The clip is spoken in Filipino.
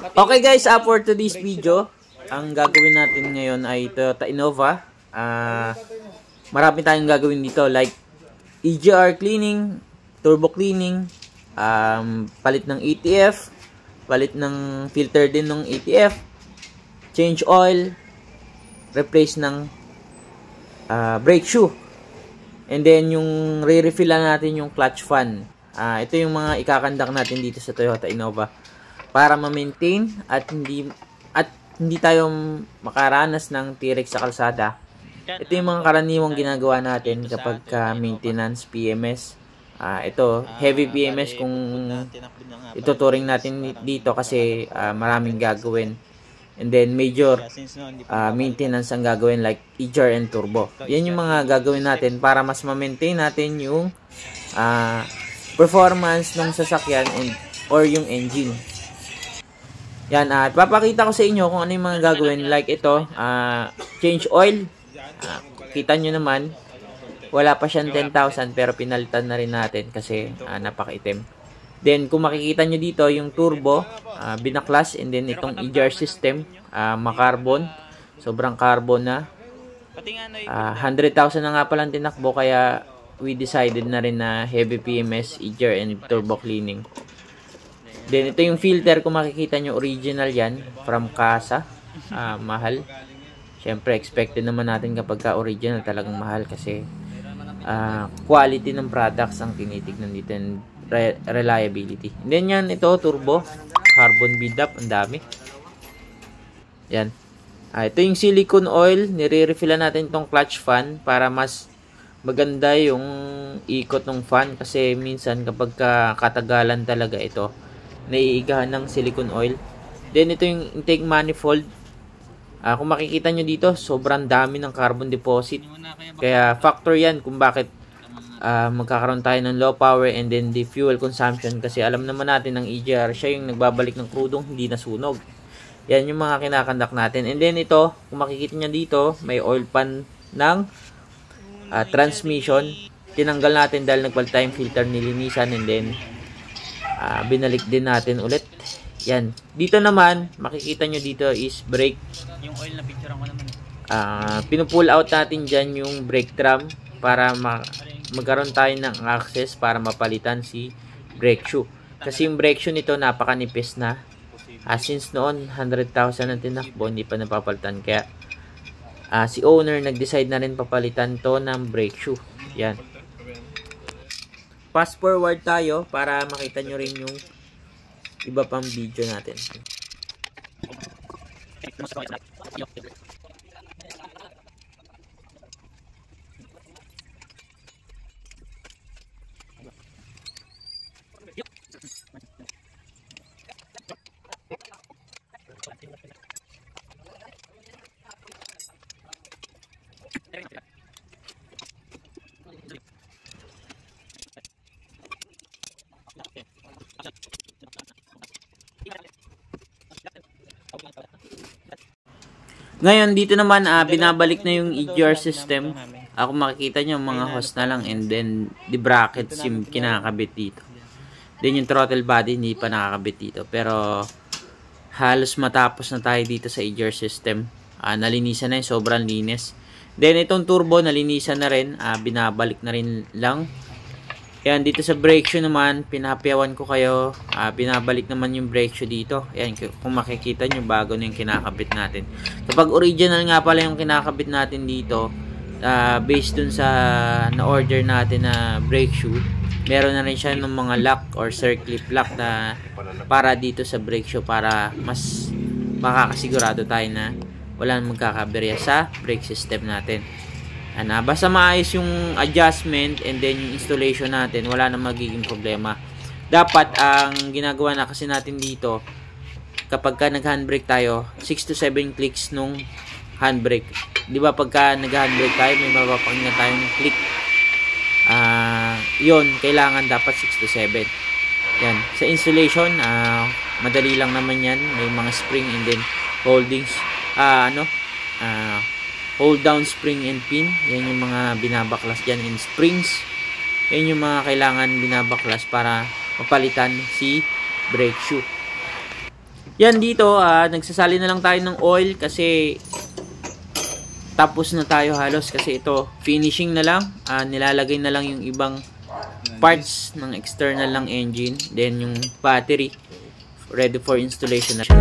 Okay guys, for today's video, ang gagawin natin ngayon ay Toyota Innova. Marami tayong gagawin dito like EGR cleaning, turbo cleaning, palit ng ATF, palit ng filter din ng ATF, change oil, replace ng brake shoe, and then yung re-refillan natin yung clutch fan. Ito yung mga ikakandak natin dito sa Toyota Innova para ma-maintain at hindi tayo makaranas ng T-Rex sa kalsada. Ito yung mga karaniwang ginagawa natin kapag maintenance PMS. Ito heavy PMS kung ituturing natin dito kasi maraming gagawin. And then major maintenance ang gagawin like EGR and turbo. Yan yung mga gagawin natin para mas ma-maintain natin yung performance ng sasakyan or yung engine. Yan, at papakita ko sa inyo kung ano yung mga gagawin like ito, change oil. Kita nyo naman, wala pa siyang 10,000 pero pinalitan na rin natin kasi napakaitim. Then kung makikita nyo dito yung turbo, binaklas, and then itong EGR system, makarbon, sobrang carbon na. 100,000 na nga palang tinakbo kaya we decided na rin na heavy PMS, EGR and turbo cleaning. Then, ito yung filter. Kung makikita nyo, original yan. From Casa. Mahal. Siyempre, expected naman natin kapag ka-original talagang mahal kasi quality ng products ang tinitignan dito and reliability. And then yan, ito, turbo. Carbon build-up. Ang dami. Yan. Ito yung silicone oil. Nire-refillan natin itong clutch fan para mas maganda yung ikot ng fan kasi minsan kapag katagalan talaga ito, naiigahan ng silicone oil. Then ito yung intake manifold. Kung makikita nyo dito, sobrang dami ng carbon deposit. Kaya factor yan kung bakit magkakaroon tayo ng low power and then the fuel consumption. Kasi alam naman natin ng EGR, siya yung nagbabalik ng krudong hindi nasunog. Yan yung mga kinakandak natin. And then ito, kung makikita nyo dito, may oil pan ng transmission. Tinanggal natin dahil nagpalit tayong filter, nilinisan, and then binalik din natin ulit. Yan. Dito naman, makikita nyo dito is brake. Yung oil na picture ko naman. Pinupull out natin dyan yung brake drum para magkaroon tayo ng access para mapalitan si brake shoe. Kasi yung brake shoe nito napakanipis na. Since noon, 100,000 ang tinakbo, hindi pa napapalitan. Kaya si owner nag-decide na rin papalitan to ng brake shoe. Yan. Fast forward tayo para makita nyo rin yung iba pang video natin. Ngayon, dito naman, binabalik na yung EGR system. Kung makikita nyo, mga hose na lang. And then, the brackets yung kinakabit dito. Then, yung throttle body, hindi pa nakakabit dito. Pero, halos matapos na tayo dito sa EGR system. Nalinisan na yung sobrang linis. Then, itong turbo, nalinisan na rin. Binabalik na rin lang. Yan, dito sa brake shoe naman, pinapyawan ko kayo. Binabalik naman yung brake shoe dito. Yan, kung makikita nyo, bago na yung kinakabit natin. Kapag original nga pala yung kinakabit natin dito, based dun sa na-order natin na brake shoe, meron na rin siya ng mga lock or circlip lock na para dito sa brake shoe para mas makakasigurado tayo na wala nang magkakaberya sa brake system natin. Basta maayos yung adjustment and then yung installation natin, wala na magiging problema. Dapat ang ginagawa na kasi natin dito, kapag ka nag-handbrake tayo, 6 to 7 clicks nung handbrake. Di ba pagka nag-handbrake tayo, may mapapakinggan tayong click. Yun, kailangan dapat 6 to 7. Yan. Sa installation, madali lang naman yan. May mga spring and then holdings. Hold down spring and pin. Yan yung mga binabaklas dyan in springs. Yan yung mga kailangan binabaklas para mapalitan si brake shoe. Yan dito, nagsasali na lang tayo ng oil kasi tapos na tayo halos kasi ito, finishing na lang. Nilalagay na lang yung ibang parts ng external ng engine. Then yung battery, ready for installation na siya.